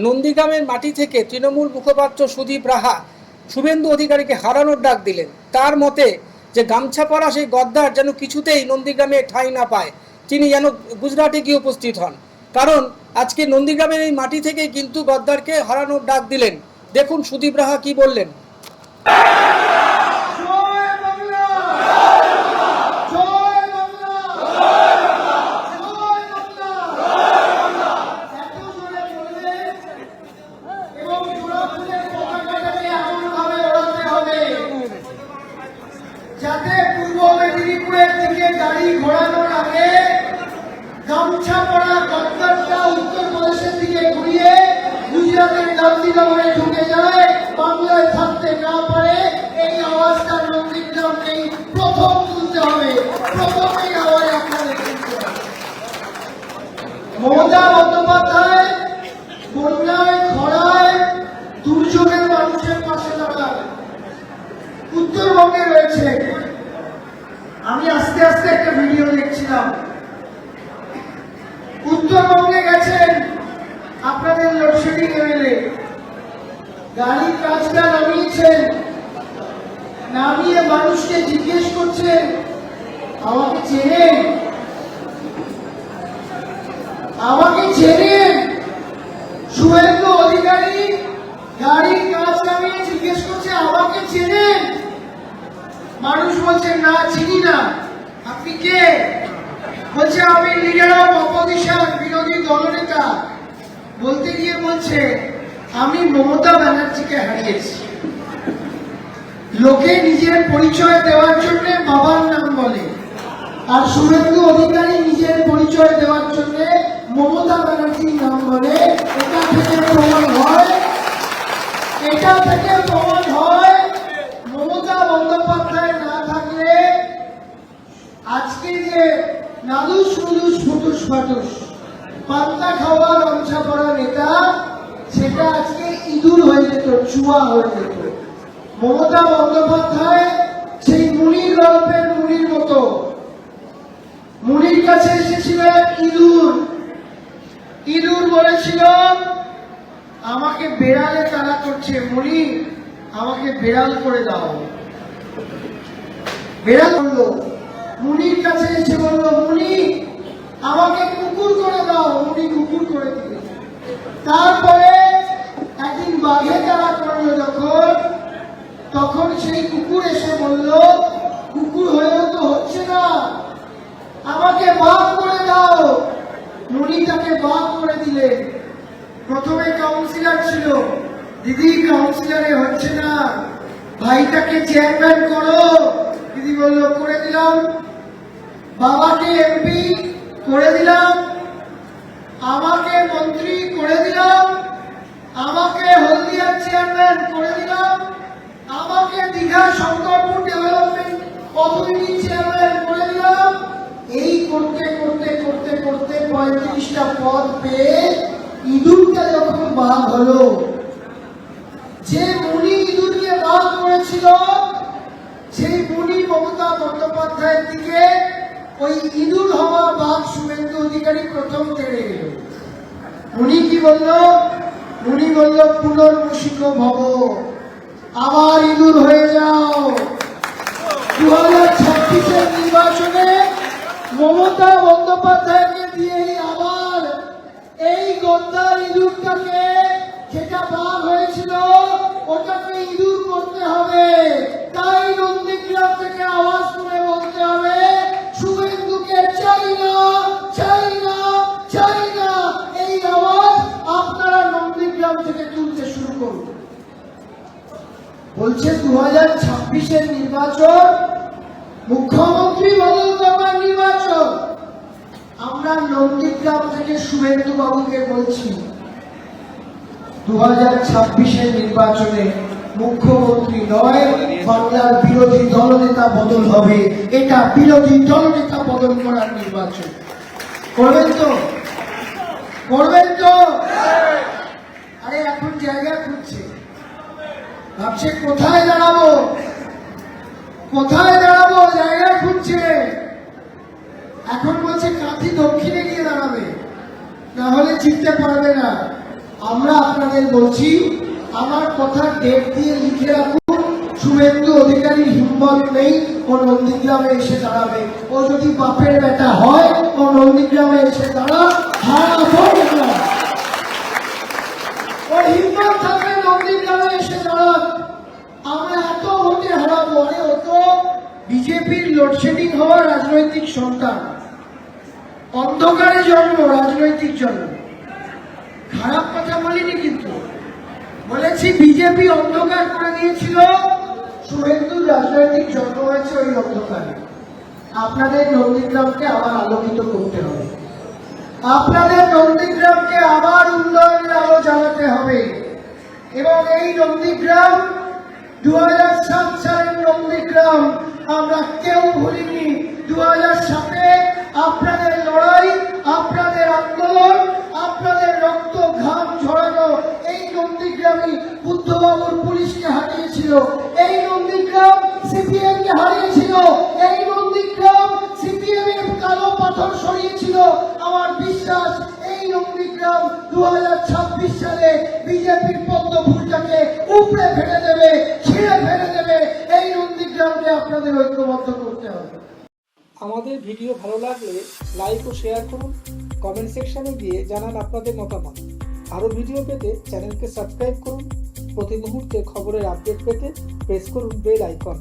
নন্দীগ্রামের মাটি থেকে তৃণমূল মুখপাত্র সুদীপ রাহা শুভেন্দু অধিকারীকে হারানোর ডাক দিলেন। তার মতে যে গামছা পরা সেই গদ্দার যেন কিছুতেই নন্দীগ্রামে ঠাঁই না পায়, তিনি যেন গুজরাটে গিয়ে উপস্থিত হন। কারণ আজকে নন্দীগ্রামের এই মাটি থেকে কিন্তু গদ্দারকে হারানোর ডাক দিলেন। দেখুন সুদীপ রাহা কি বললেন। যাতে পূর্ব মেদিনীপুরের দিকে গাড়ি ঘোরানোর আগে গামছা পরা গদ্দারটা উত্তরপ্রদেশের দিকে ঘুরিয়ে গুজরাটের গান্ধীনগরে ঢুকে যায়, বাংলায় থাকতে না পারে। এই আওয়াজটা নন্দীগ্রামকেই প্রথম তুলতে হবে, প্রথমেই আওয়াজ আপনাদের তুলতে হবে। মমতা বন্দ্যোপাধ্যায় বন্যায়, খরায়, দুর্যোগের মানুষের পাশে দাঁড়ায়। উত্তরবঙ্গে রয়েছে, আমি আস্তে আস্তে একটা ভিডিও দেখছিলাম। উত্তরবঙ্গে গেছেন আপনাদের লোডশেডিং এমএলএ, গাড়ির কাজটা নামিয়েছেন, নামিয়ে মানুষকে জিজ্ঞেস করছেন আমাকে চেনেন, আমাকে চেনেন। শুভেন্দু অধিকারী গাড়ির কাজ নামিয়ে জিজ্ঞেস করছে আমাকে চেনেন। মানুষ বলছে না, চিনি না। আপনি কে? বলছে আমি লিডার অফ অপোজিশন, বিরোধী দলনেতা। বলতে গিয়ে বলছে আমি মমতা ব্যানার্জিকে হারিয়েছি। লোকে নিজের পরিচয় দেওয়ার জন্য বাবার নাম বলে, আর শুভেন্দু অধিকারী নিজের পরিচয় দেওয়ার জন্য মমতা ব্যানার্জির নাম বলে। এটা থেকে প্রমাণ হয়, এটা থেকে প্রমাণ হয় মমতা বন্দ্যোপাধ্যায় না থাকলে আজকে যে নাদুস নুদুস ফুটুস ফাটুস পান্তা খাওয়া গামছা পরা নেতা, সেটা আজকে ইঁদুর হয়ে যেত, চুয়া হয়ে যেত। মমতা বন্দ্যোপাধ্যায় সেই মুনির গল্পের মুনির মতো, মুনির কাছে এসেছিল ইঁদুর। ইঁদুর বলেছিল আমাকে বেড়ালে তাড়া করছে, মুনি আমাকে বেড়াল করে দাও। বেড়াল বললো, মুনির কাছে এসে বললো মুনি আমাকে কুকুর করে দাও। মুনি কুকুর করে দিল। তারপরে একদিন বাঘে তাড়া করলো যখন, তখন সেই কুকুর এসে বলল কুকুর হয়েও তো হচ্ছে না, আমাকে বাঘ করে দাও। মুনি তাকে বাঘ করে দিলেন। প্রথমে কাউন্সিলর ছিল, দিদি কাউন্সিলরে হচ্ছে না, ভাইটাকে চেয়ারম্যান করো। দিদি বলল করে দিলাম। বাবাকে এমপি করে দিলাম, আমাকে মন্ত্রী করে দিলাম, আমাকে হলদিয়ার চেয়ারম্যান করে দিলাম, আমাকে Digha Shankarpur development authority chairman করে দিলাম। এই করতে করতে করতে করতে 35টা পদ পেয়ে ইঁদুরটা যখন বাঘ হলো, যে মুনি ইঁদুরকে বাঘ করেছিল, সেই মুনি মমতা বন্দ্যোপাধ্যায়ের দিকে ওই ইঁদুর হওয়া বাঘ শুভেন্দু অধিকারী প্রথম তেড়ে গেল। মুনি কি বলল? মুনি বলল পুনর্মূষিক ভব, আবার ইঁদুর হয়ে যাও। 2026-এর নির্বাচনে মমতা বন্দ্যোপাধ্যায়কে দিয়েই আবার এই গদ্দার ইঁদুরটাকে, যেটা বাঘ হয়েছিল ওটাকে ইঁদুর করতে হবে। তাই নন্দীগ্রাম থেকে আওয়াজ করে বলতে হবে শুভেন্দুকে চাই না, চাই না, চাই না। এই আওয়াজ আপনারা নন্দীগ্রাম থেকে তুলতে শুরু করুন। বলছে 2026-এর নির্বাচন মুখ্যমন্ত্রী বদল করবার নির্বাচন। আমরা নন্দীগ্রাম থেকে শুভেন্দু বাবুকে বলছি 2026-এর নির্বাচনে মুখ্যমন্ত্রী নয়, বাংলার বিরোধী দলনেতা বদল হবে। এটা বিরোধী দলনেতা বদল করার নির্বাচন। করবেন তো? করবেন তো? আরে এখন জায়গা খুঁজছে, ভাবছে কোথায় দাঁড়াবো, কোথায় দাঁড়াবো, জায়গা খুঁজছে। এখন বলছে কাঁথি দক্ষিণে গিয়ে দাঁড়াবে, না হলে জিততে পারবে না। আমরা আপনাদের বলছি, আমার কথা ডেট দিয়ে লিখে রাখুন। শুভেন্দু অধিকারীর হিম্মত নেই ও নন্দীগ্রামে এসে দাঁড়াবে। ও যদি বাপের বেটা হয় ও নন্দীগ্রামে এসে দাঁড়া, হারাবো না। ওর হিম্মত থাকলে নন্দীগ্রামে এসে দাঁড়ান। আমরা এত ভোটে হারাবো। আরে ও তো বিজেপির লোডশেডিং হওয়ার রাজনৈতিক সন্তান, অন্ধকারে জন্ম, রাজনৈতিক জন্ম। খারাপ কথা বলিনি, কিন্তু বলেছি বিজেপি অন্ধকার করে দিয়েছিল, শুভেন্দুর রাজনৈতিক জন্ম হয়েছে ওই অন্ধকারে। আপনাদের নন্দীগ্রামকে আবার আলোকিত করতে হবে, আপনাদের নন্দীগ্রামকে আবার উন্নয়নের আলো জ্বালাতে হবে। এবং এই নন্দীগ্রাম 2007 সালের নন্দীগ্রাম আমরা কেউ ভুলিনি। 2007-এ আপনাদের লড়াই, আপনাদের আন্দোলন, আপনাদের রক্ত ঘাম ঝরানো এই নন্দীগ্রামই বুদ্ধবাবুর পুলিশকে হারিয়েছিল, এই নন্দীগ্রাম সিপিএম কে হারিয়েছিল, এই নন্দীগ্রাম সিপিএম এর কালো পাথর সরিয়েছিল। আমার বিশ্বাস এই নন্দীগ্রাম 2026 সালে বিজেপির পদ্মফুলটাকে উপড়ে ফেলে দেবে, ছিঁড়ে ফেলে দেবে। এই নন্দীগ্রামকে আপনাদের ঐক্যবদ্ধ করতে হবে। আমাদের ভিডিও ভালো লাগলে লাইক ও শেয়ার করুন, কমেন্ট সেকশনে গিয়ে জানান আপনাদের মতামত। আরও ভিডিও পেতে চ্যানেলকে সাবস্ক্রাইব করুন। প্রতি মুহূর্তে খবরের আপডেট পেতে প্রেস করুন বেল আইকন।